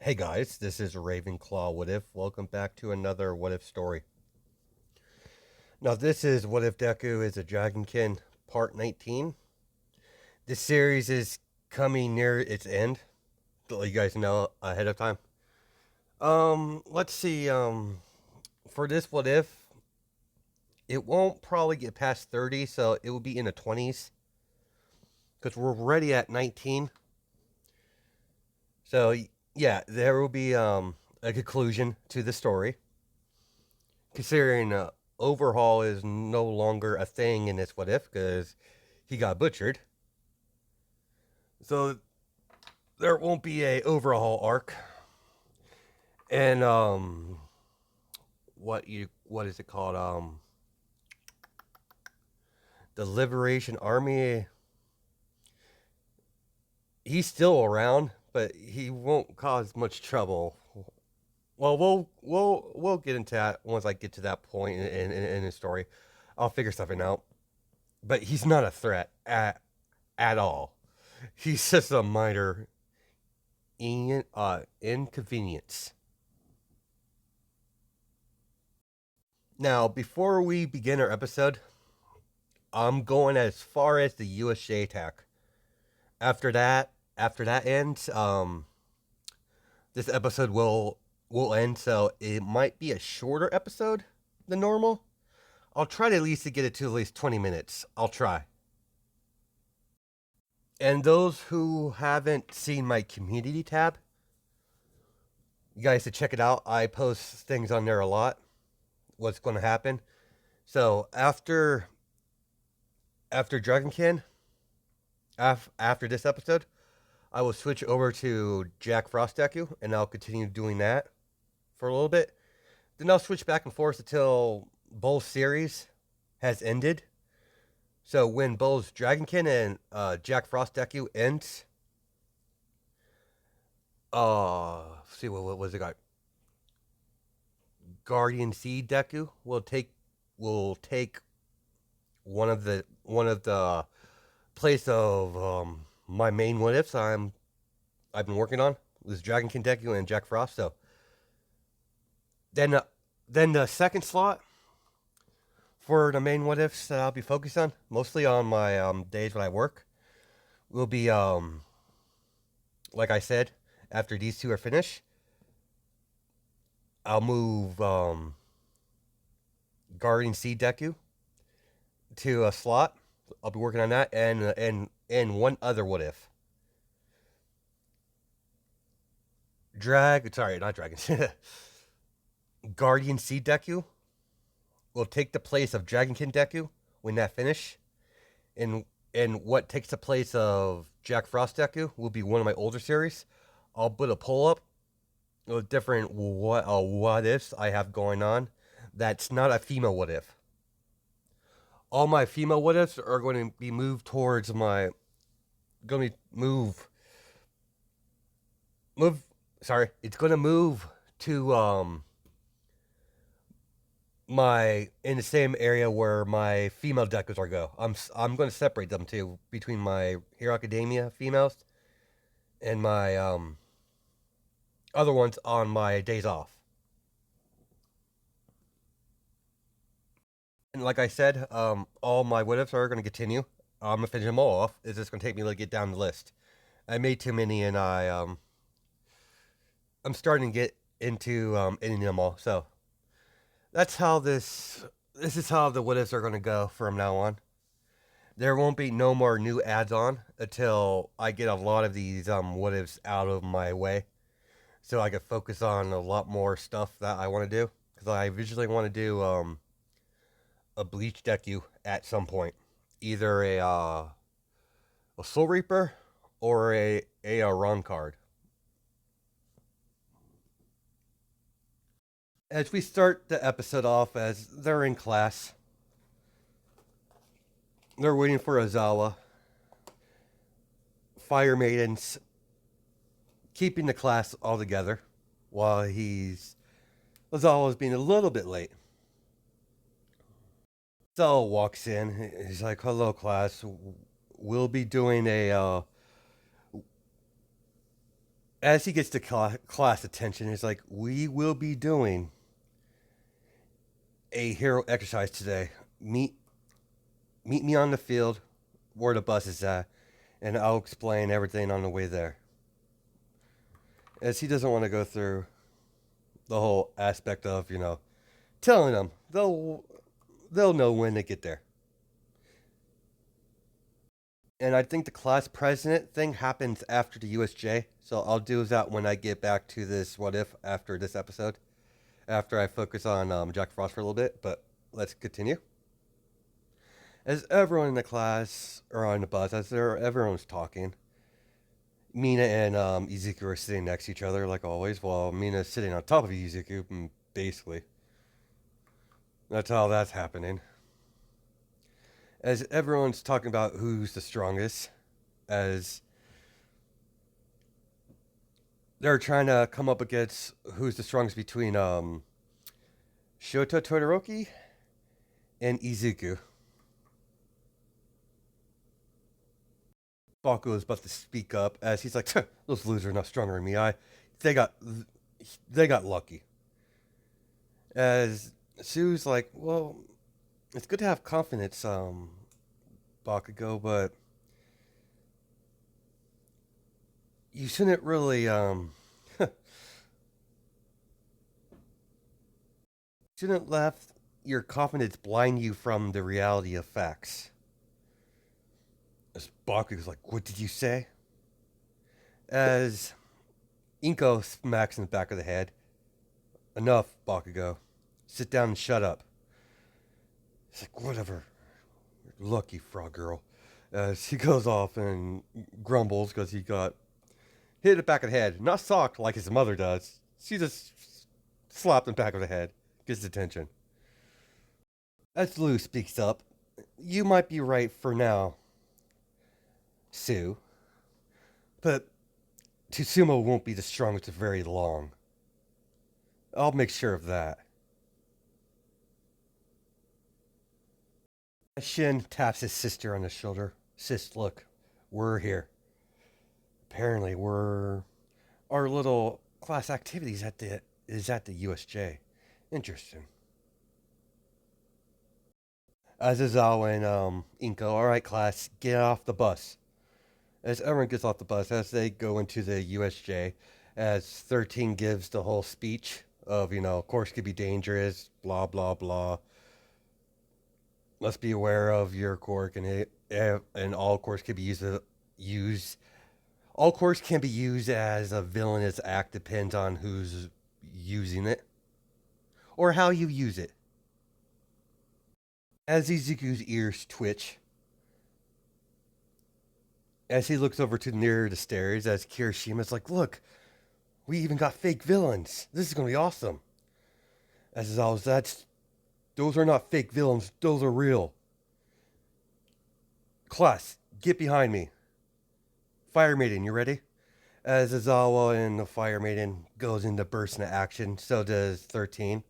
Hey guys, this is Ravenclaw What If. Welcome back to another What If story. Now, this is What If Deku is a Dragonkin Part 19. This series is coming near its end, to let you guys know ahead of time. Let's see, for this What If, it won't probably get past 30, so it will be in the 20s, because we're already at 19. So, yeah, there will be, a conclusion to the story. Considering overhaul is no longer a thing in this what if because he got butchered. So there won't be a overhaul arc. And what is it called? The Liberation Army. He's still around, but he won't cause much trouble. Well, we'll get into that once I get to that point in the story. I'll figure something out. But he's not a threat at all. He's just a minor inconvenience. Now, before we begin our episode, I'm going as far as the USA attack. After that ends, this episode will end. So it might be a shorter episode than normal. I'll try to at least get it to at least 20 minutes. I'll try. And those who haven't seen my community tab, you guys should check it out. I post things on there a lot. What's going to happen? So after Dragonkin, after this episode, I will switch over to Jack Frost Deku, and I'll continue doing that for a little bit. Then I'll switch back and forth until Bull's series has ended. So when Bull's Dragonkin and Jack Frost Deku ends, see what was it got? Guardian Seed Deku will take one of the place of my main what ifs I've been working on was Dragonkin Deku and Jack Frost. So then then the second slot for the main what ifs that I'll be focused on, mostly on my days when I work, will be like I said, after these two are finished, I'll move Guardian Seed Deku to a slot. I'll be working on that and one other what if. Sorry, not Dragons. Guardian Seed Deku will take the place of Dragonkin Deku when that finish, and what takes the place of Jack Frost Deku will be one of my older series. I'll put a pull up with different what ifs I have going on. That's not a female what if. All my female what ifs are going to be moved towards my going to be move. Sorry, it's going to move to my in the same area where my female decos are go. I'm going to separate them too between my Hero Academia females and my other ones on my days off. And like I said, all my what ifs are going to continue. I'm gonna finish them all off. It's just going to take me to get down the list. I made too many, and I'm starting to get into ending them all. So that's how this is how the what ifs are going to go from now on. There won't be no more new ads on until I get a lot of these what ifs out of my way, so I can focus on a lot more stuff that I want to do. Because I visually want to do a Bleach Deku at some point, either a Soul Reaper or a Ron card. As we start the episode off, as they're in class, they're waiting for Ozawa. Fire Maidens keeping the class all together while Ozawa's being a little bit late. Ozawa walks in. He's like, "Hello, class. We'll be doing As he gets to class attention, he's like, "We will be doing a hero exercise today. Meet meet me on the field where the bus is at, and I'll explain everything on the way there." As he doesn't want to go through the whole aspect of telling them they'll know when they get there. And I think the class president thing happens after the USJ, so I'll do that when I get back to this what if after this episode, after I focus on Jack Frost for a little bit. But let's continue. As everyone in the class or on the bus, everyone's talking, Mina and Izuku are sitting next to each other like always, while Mina's sitting on top of Izuku, basically. That's how that's happening. As everyone's talking about who's the strongest, as they're trying to come up against who's the strongest between Shota Todoroki and Izuku. Baku is about to speak up as he's like, "Those losers are not stronger than me. They got, they got lucky." As Sue's like, "Well, it's good to have confidence, Bakugo, but you shouldn't really, shouldn't let your confidence blind you from the reality of facts." As Bakugo's like, "What did you say?" As Inko smacks in the back of the head, "Enough, Bakugo. Sit down and shut up." He's like, "Whatever. You're lucky, frog girl." As he goes off and grumbles because he got hit in the back of the head. Not socked like his mother does. She just slapped in the back of the head. Gets attention. As Lou speaks up, "You might be right for now, Sue, but Tsusumu won't be the strongest for very long. I'll make sure of that." Shin taps his sister on the shoulder. "Sis, look, we're here. Apparently, our little class activities at the USJ. Interesting." Azazawa and Inko, "All right, class, get off the bus." As everyone gets off the bus, as they go into the USJ, as 13 gives the whole speech of, course could be dangerous, blah, blah, blah. Must be aware of your quirk, and all quirks can be used. All quirks can be used as a villainous act, depends on who's using it or how you use it. As Izuku's ears twitch, as he looks over to near the stairs, as Kirishima's like, "Look, we even got fake villains. This is gonna be awesome." As is always, those are not fake villains. Those are real. Class, get behind me. Fire Maiden, you ready? As Azawa and the Fire Maiden goes into burst into action, so does 13.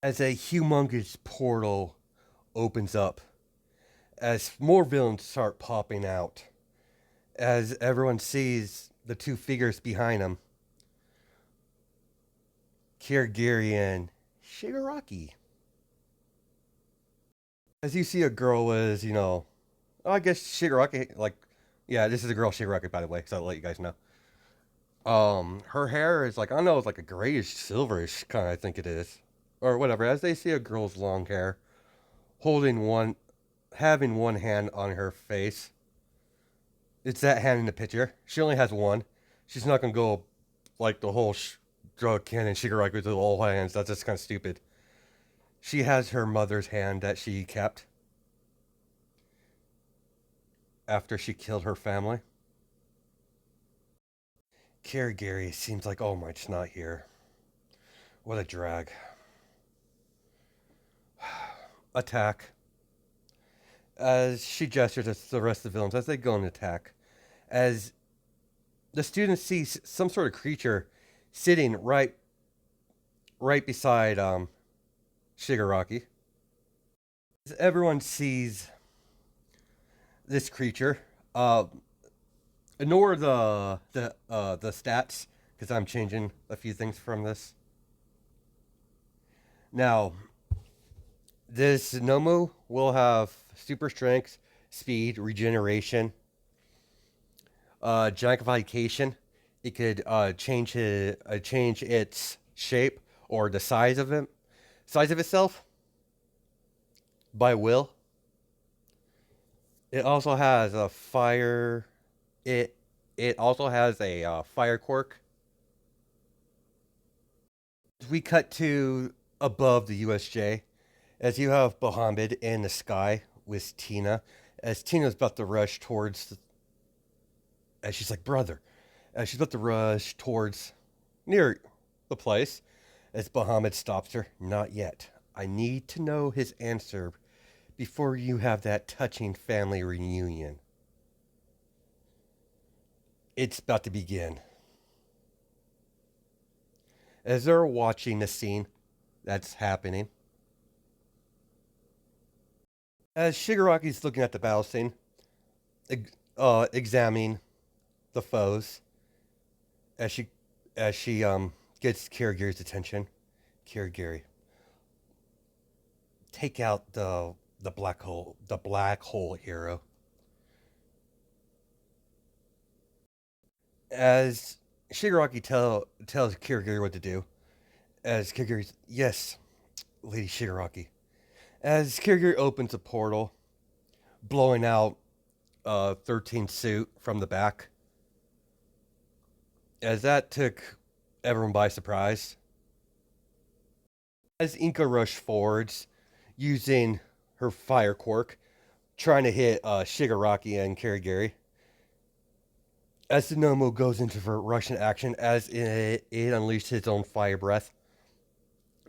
As a humongous portal opens up, as more villains start popping out, as everyone sees the two figures behind them, Kirigiri and Shigaraki. As you see a girl with, I guess Shigaraki, like, yeah, this is a girl Shigaraki, by the way, so I'll let you guys know. Her hair is like, I don't know, it's like a grayish, silverish kind of, I think it is. Or whatever, as they see a girl's long hair, having one hand on her face. It's that hand in the picture. She only has one. She's not gonna go like the whole drug can and Shigaraki with all hands. That's just kind of stupid. She has her mother's hand that she kept after she killed her family. Kirigiri seems like All Might's not here. What a drag. Attack. As she gestures at the rest of the villains as they go and attack. As the students see some sort of creature sitting right beside Shigaraki. As everyone sees this creature, Ignore the stats because I'm changing a few things from this. Now, this Nomu will have super strength, speed, regeneration, gigantification. It could change its shape or the size of itself by will. It also has a fire. It also has a fire quirk. We cut to above the USJ as you have Bahamid in the sky with Tina. As Tina's about to rush towards, as she's like, brother, as she's about to rush towards near the place, as Bahamid stops her. Not yet. I need to know his answer before you have that touching family reunion. It's about to begin. As they're watching the scene that's happening, as Shigaraki's looking at the battle scene, examining the foes, as she gets Kirigiri's attention. Kirigiri, take out the black hole hero. As tells Kirigiri what to do, as Kirigiri's yes, Lady Shigaraki. As Kirigiri opens a portal, blowing out 13 suit from the back. As that took everyone by surprise. As Inka rushed forwards, using her fire quirk, trying to hit Shigaraki and Kirigiri. As the Nomo goes into Russian action, as it unleashed its own fire breath,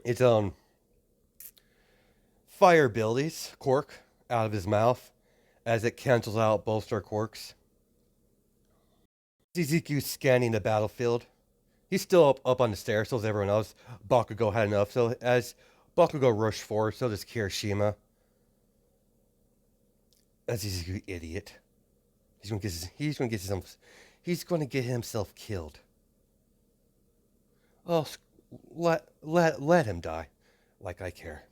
its own fire abilities, quirk, out of his mouth, as it cancels out both star quirks. Shizuku scanning the battlefield. He's still up on the stairs, so is everyone else. Bakugo had enough, so as Bakugo rushed forward, so does Kirishima. As Shizuku, idiot. He's going to get himself killed. Oh, let him die, like I care.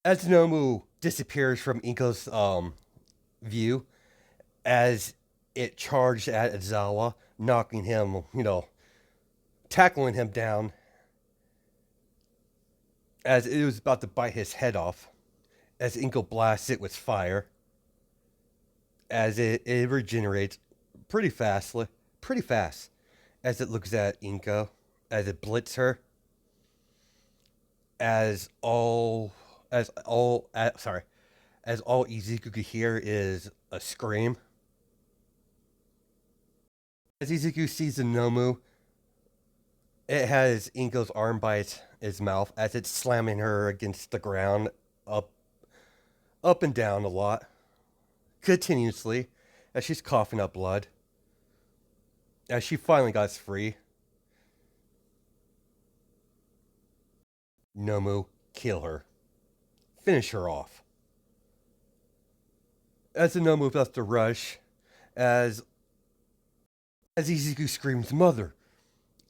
As Nomu disappears from Inko's view, as it charged at Izawa, knocking him, tackling him down, as it was about to bite his head off, as Inko blasts it with fire, as it regenerates pretty fast, as it looks at Inko, as it blitz her, as all Izuku could hear is a scream. As Izuku sees the Nomu, it has Inko's arm by its mouth as it's slamming her against the ground, up and down a lot, continuously, as she's coughing up blood. As she finally got free, Nomu, kill her. Finish her off. As the Nomu about to rush, as Izuku screams, "Mother!"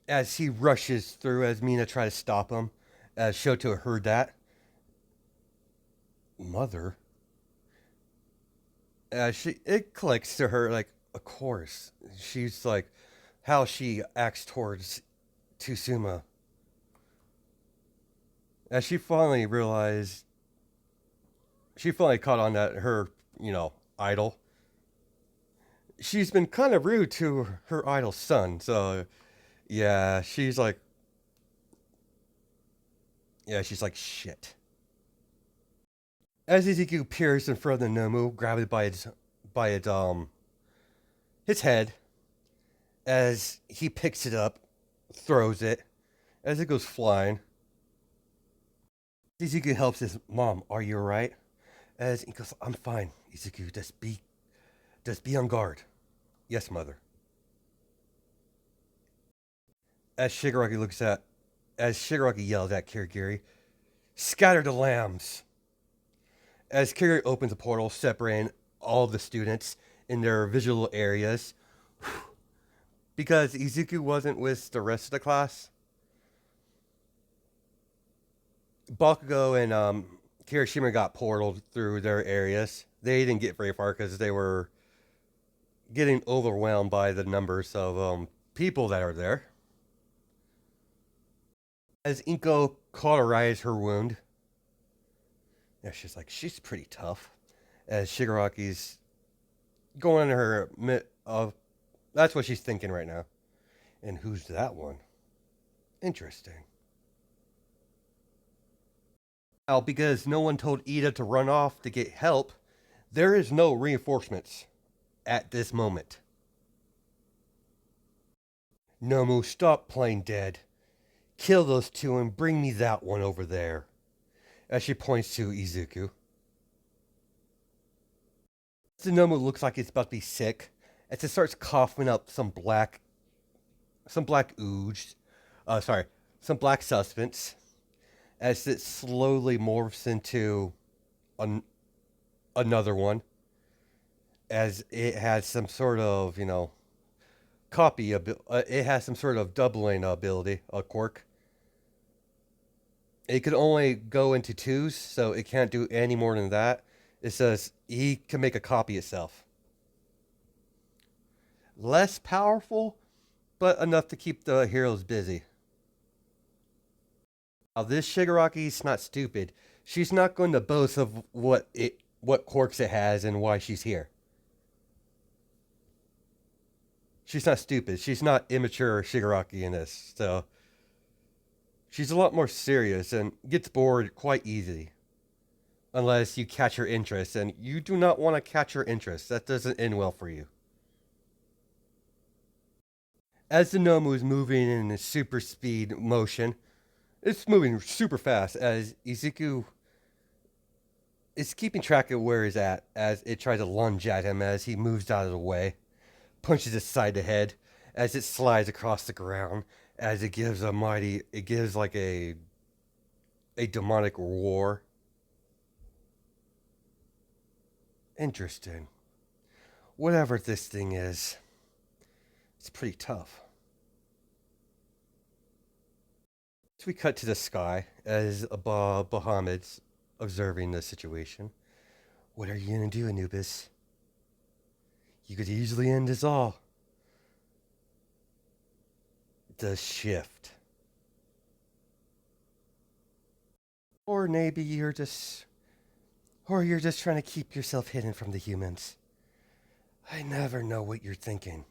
as he rushes through, as Mina tries to stop him, as Shoto heard that. Mother? It clicks to her, like, of course. She's like, how she acts towards Tsuma. As she finally caught on that her, idol. She's been kind of rude to her idol's son, so yeah, she's like, shit. As Izuku appears in front of the Nomu, grabbed it by his head, as he picks it up, throws it, as it goes flying. Izuku helps his mom. Are you alright? As he goes, I'm fine, Izuku. Just be on guard. Yes, mother. As Shigaraki yells at Kirigiri, scatter the lambs. As Kirigiri opens a portal separating all of the students, in their visual areas. Because Izuku wasn't with the rest of the class, Bakugo and Kirishima got portaled through their areas. They didn't get very far because they were getting overwhelmed by the numbers of people that are there. As Inko cauterized her wound, yeah, she's pretty tough. As Shigaraki's going in her that's what she's thinking right now. And who's that one? Interesting. Now, because no one told Ida to run off to get help, there is no reinforcements at this moment. Nomu, stop playing dead. Kill those two and bring me that one over there. As she points to Izuku. Nomu looks like it's about to be sick as it starts coughing up some black ooze. Some black substance. As it slowly morphs into another one. As it has some sort of, it has some sort of doubling ability, a quirk. It could only go into twos, so it can't do any more than that. It says he can make a copy itself. Less powerful, but enough to keep the heroes busy. Now, this Shigaraki's not stupid. She's not going to boast of what quirks it has and why she's here. She's not stupid. She's not immature Shigaraki in this, so she's a lot more serious and gets bored quite easily. Unless you catch her interest, and you do not want to catch her interest. That doesn't end well for you. As the Nomu is moving in a super speed motion, it's moving super fast as Izuku is keeping track of where he's at as it tries to lunge at him as he moves out of the way, punches it side to head as it slides across the ground as it gives like a demonic roar. Interesting. Whatever this thing is, it's pretty tough. So we cut to the sky as Bahamut's observing the situation. What are you gonna do, Anubis? You could easily end us all. The shift. Or maybe you're just trying to keep yourself hidden from the humans. I never know what you're thinking.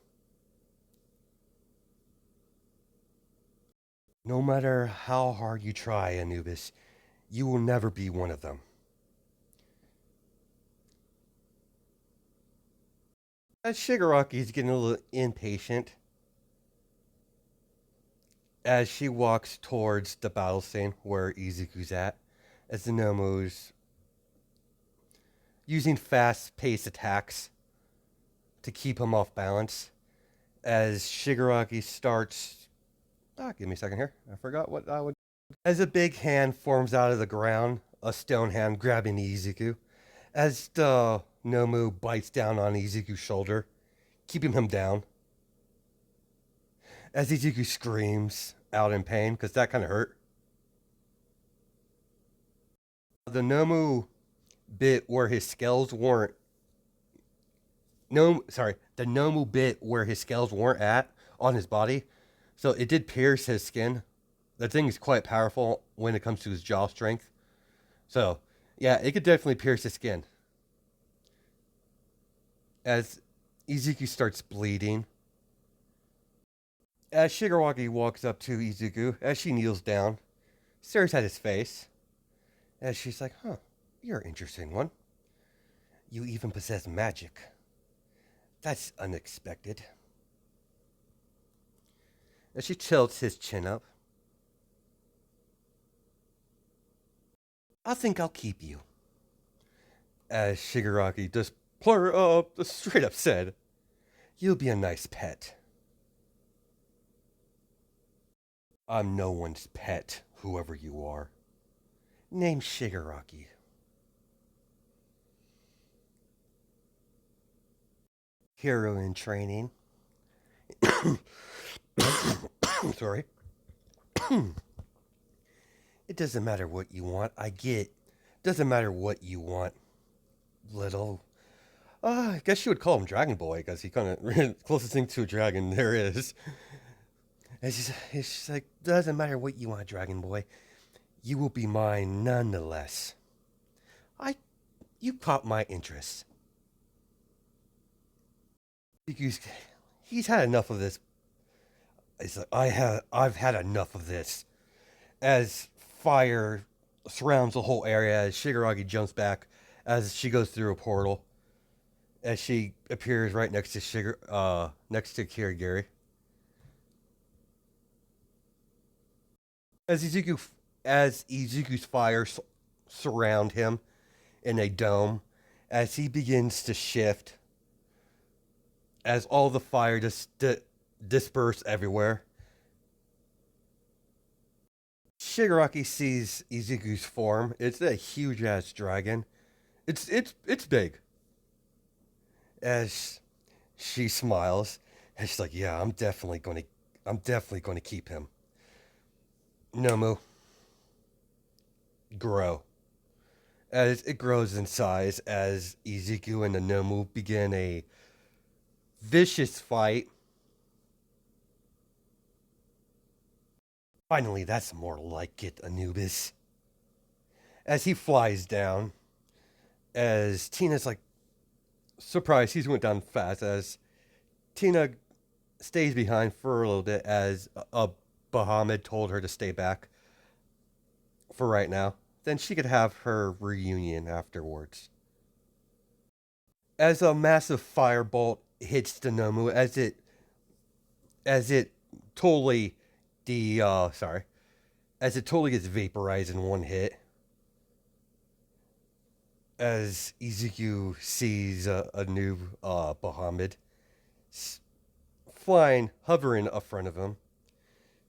No matter how hard you try, Anubis, you will never be one of them. As Shigaraki is getting a little impatient as she walks towards the battle scene where Izuku's at, as the Nomu's using fast-paced attacks to keep him off balance, as Shigaraki starts... give me a second here. I forgot what I would... As a big hand forms out of the ground, a stone hand grabbing Izuku, as the Nomu bites down on Izuku's shoulder, keeping him down. As Izuku screams out in pain, because that kind of hurt. The Nomu bit where his scales weren't... the Nomu bit where his scales weren't at on his body. So it did pierce his skin. That thing is quite powerful when it comes to his jaw strength. So, yeah, it could definitely pierce his skin. As Izuku starts bleeding. As Shigaraki walks up to Izuku, as she kneels down, stares at his face. As she's like, huh, you're an interesting one. You even possess magic. That's unexpected. As she tilts his chin up. I think I'll keep you. As Shigaraki just straight up said, you'll be a nice pet. I'm no one's pet, whoever you are. Name Shigaraki. hero in training. Sorry. It doesn't matter what you want. I get. Doesn't matter what you want, little. I guess you would call him Dragon Boy because he kind of closest thing to a dragon there is. It's just like doesn't matter what you want, Dragon Boy. You will be mine nonetheless. I, you caught my interest. He's, he's had enough of this. It's like I've had enough of this. As fire surrounds the whole area, as Shigaraki jumps back, as she goes through a portal, as she appears right next to next to Kirigiri. As Izuku, as Izuku's fire surround him in a dome, as he begins to shift, as all the fire just disperse everywhere. Shigaraki sees Izuku's form. It's a huge ass dragon. It's big. As she smiles, and she's like, "Yeah, I'm definitely going to keep him." Nomu, grow. As it grows in size, as Izuku and the Nomu begin a vicious fight. Finally, that's more like it, Anubis. As he flies down, as Tina's like, surprised he's went down fast, as Tina stays behind for a little bit, as Bahamut told her to stay back for right now. Then she could have her reunion afterwards. As a massive firebolt hits the Nomu, as it totally sorry, as it totally gets vaporized in one hit. As Izuku sees a new Bahamut flying, hovering up front of him.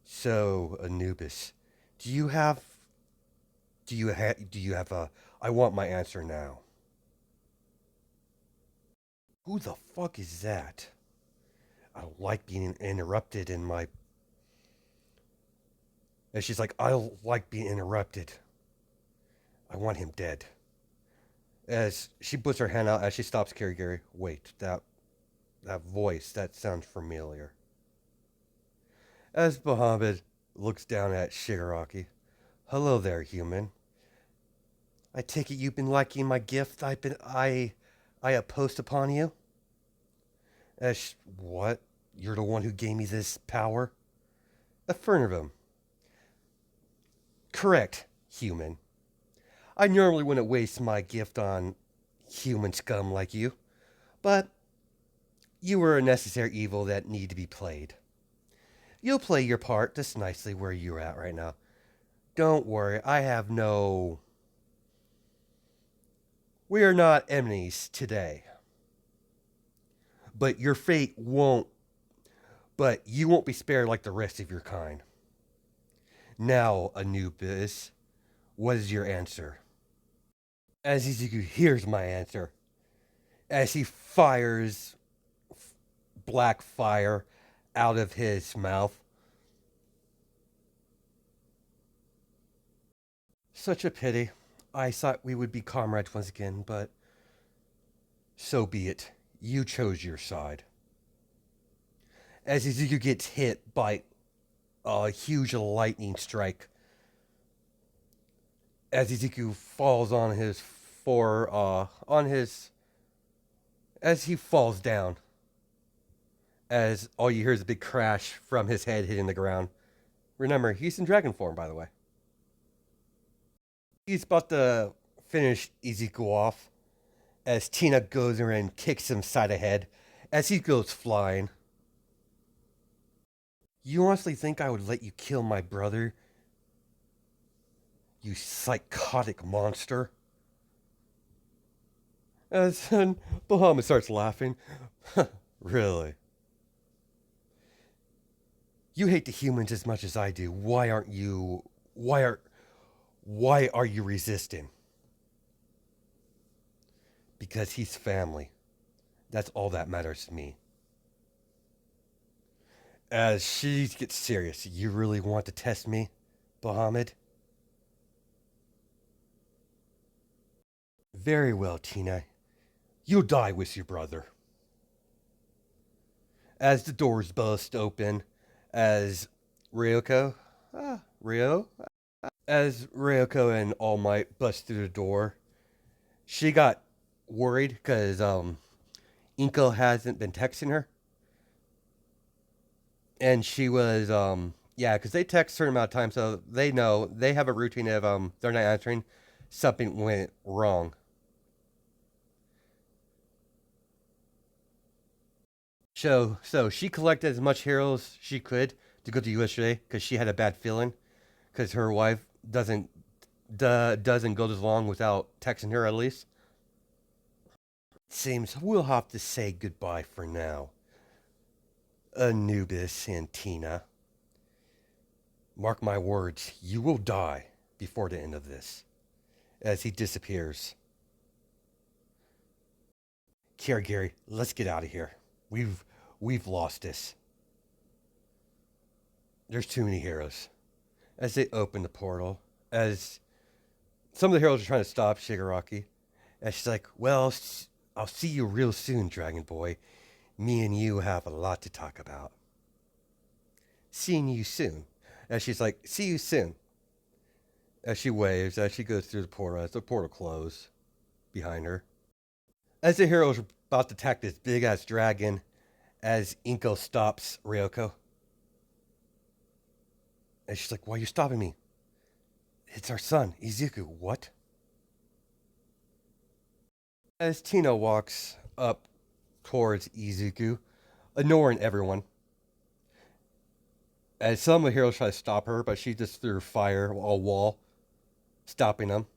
So, Anubis, do you have a I want my answer now. Who the fuck is that? I don't like being interrupted in my. And she's like, I don't like being interrupted. I want him dead. As she puts her hand out, as she stops Kirigiri. Wait, that voice, that sounds familiar. As Bahamut looks down at Shigaraki. Hello there, human. I take it you've been liking my gift I post upon you? What? You're the one who gave me this power? Affirmative. Correct, human. I normally wouldn't waste my gift on human scum like you, but you were a necessary evil that need to be played. You'll play your part just nicely where you're at right now. Don't worry, I have no. We are not enemies today. But your fate won't. But you won't be spared like the rest of your kind. Now, Anubis, what is your answer? As Izuku hears my answer, as he fires black fire out of his mouth. Such a pity. I thought we would be comrades once again, but so be it. You chose your side. As Izuku gets hit by a huge lightning strike, as Izuku falls on his as he falls down, as all you hear is a big crash from his head hitting the ground. Remember, he's in dragon form, by the way. He's about to finish Izuku off as Tina goes around and kicks him side of head as he goes flying. You honestly think I would let you kill my brother? You psychotic monster. As then Bahamut starts laughing. Really? You hate the humans as much as I do. Why are you resisting? Because he's family. That's all that matters to me. As she gets serious, you really want to test me, Bahamid? Very well, Tina. You'll die with your brother. As the doors burst open, as Ryoko, Ryo, as Ryoko and All Might bust through the door, she got worried because Inko hasn't been texting her, and she was yeah, because they text a certain amount of time, so they know they have a routine of they're not answering, something went wrong. So she collected as much heroes she could to go to USA because she had a bad feeling because her wife doesn't go this long without texting her at least. Seems we'll have to say goodbye for now. Anubis and Tina. Mark my words, you will die before the end of this. As he disappears. Here, Gary, let's get out of here. We've lost this. There's too many heroes. As they open the portal, as some of the heroes are trying to stop Shigaraki, and she's like, "Well, I'll see you real soon, Dragon Boy. Me and you have a lot to talk about. Seeing you soon." And she's like, "See you soon." As she waves, as she goes through the portal, as the portal closes behind her. As the heroes are about to attack this big ass dragon, as Inko stops Ryoko. And she's like, "Why are you stopping me? It's our son, Izuku." What? As Tina walks up towards Izuku, ignoring everyone. As some of the heroes try to stop her, but she just threw fire, a wall, stopping them.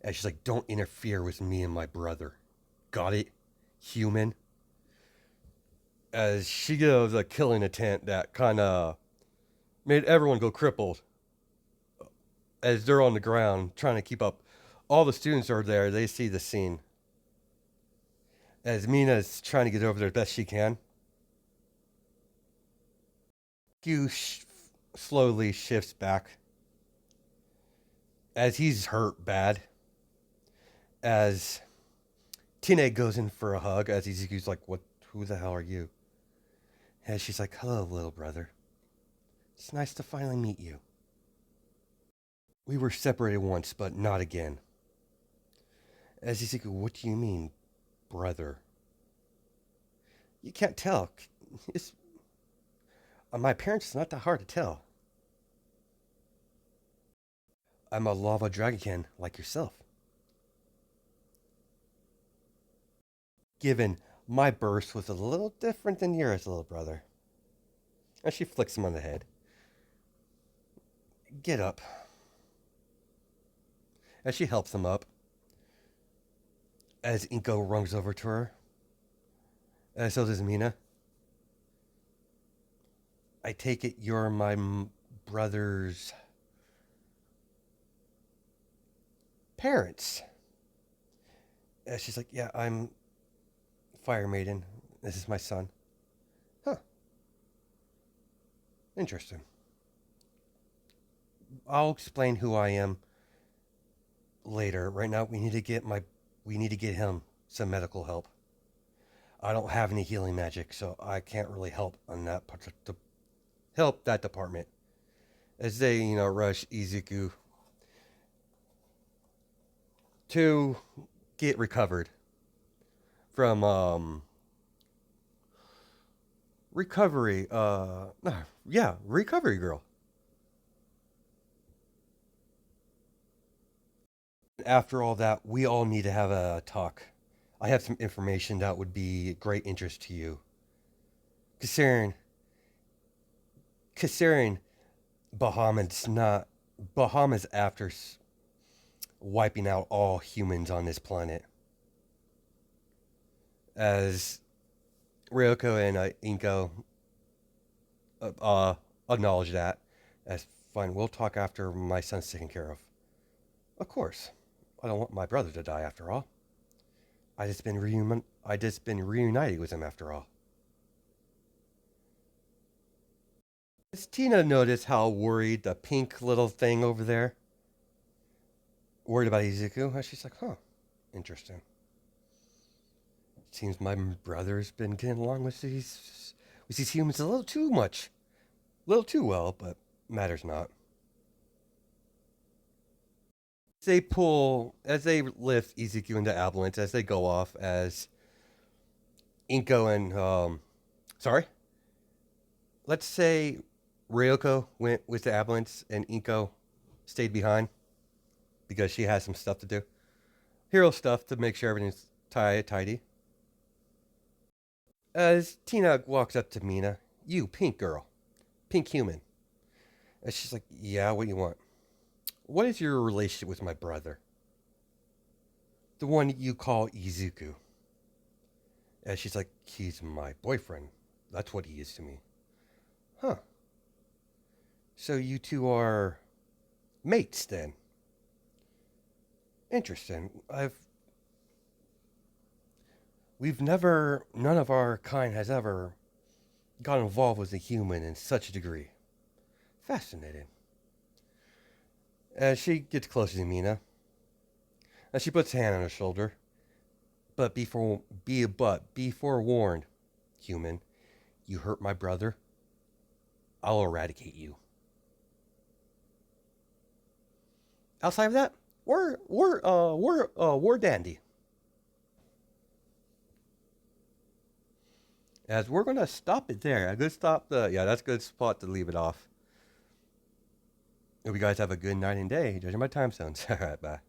And she's like, "Don't interfere with me and my brother. Got it, human?" As she gives a killing attempt that kind of made everyone go crippled. As they're on the ground trying to keep up, all the students are there. They see the scene. As Mina's trying to get over there as best she can. Q slowly shifts back as he's hurt bad. As Tina goes in for a hug, as Izuku's like, "What? Who the hell are you?" And she's like, "Hello, little brother. It's nice to finally meet you. We were separated once, but not again." As Izuku, "What do you mean, brother?" "You can't tell. It's my parents. It's not that hard to tell. I'm a lava dragonkin like yourself. Given my birth was a little different than yours, little brother." And she flicks him on the head. "Get up." As she helps him up. As Inko runs over to her. And so does Mina. "I take it you're my brother's parents." And she's like, "Yeah, I'm Fire Maiden. This is my son." "Huh. Interesting. I'll explain who I am later. Right now, we need to get him some medical help. I don't have any healing magic, so I can't really help on that help that department." As they, rush Izuku to get recovered from recovery yeah, recovery girl. After all that, we all need to have a talk. I have some information that would be great interest to you. Considering considering Bahamut's not Bahamut's after wiping out all humans on this planet. As Ryoko and Inko acknowledge that. As fine, we'll talk after my son's taken care of. Of course. I don't want my brother to die after all. I just been reunited with him after all. Does Tina notice how worried the pink little thing over there? Worried about Izuku? And she's like, huh, interesting. Seems my brother's been getting along with these humans a little too much. A little too well, but matters not. As they lift Izuku into ambulance, as they go off, as Inko and, sorry? Let's say Ryoko went with the ambulance and Inko stayed behind because she has some stuff to do. Hero stuff to make sure everything's tidy. As Tina walks up to Mina, you, pink girl, pink human. And she's like, yeah, what do you want? What is your relationship with my brother? The one you call Izuku. And she's like, he's my boyfriend. That's what he is to me. Huh. So you two are mates then? Interesting. None of our kind has ever got involved with a human in such a degree. Fascinating. As she gets closer to Mina, and she puts a hand on her shoulder. Be forewarned, human. You hurt my brother, I'll eradicate you. Outside of that, we're dandy. As we're gonna stop it there. A good stop. That's a good spot to leave it off. Hope you guys have a good night and day. Judging my time zones. All right, bye.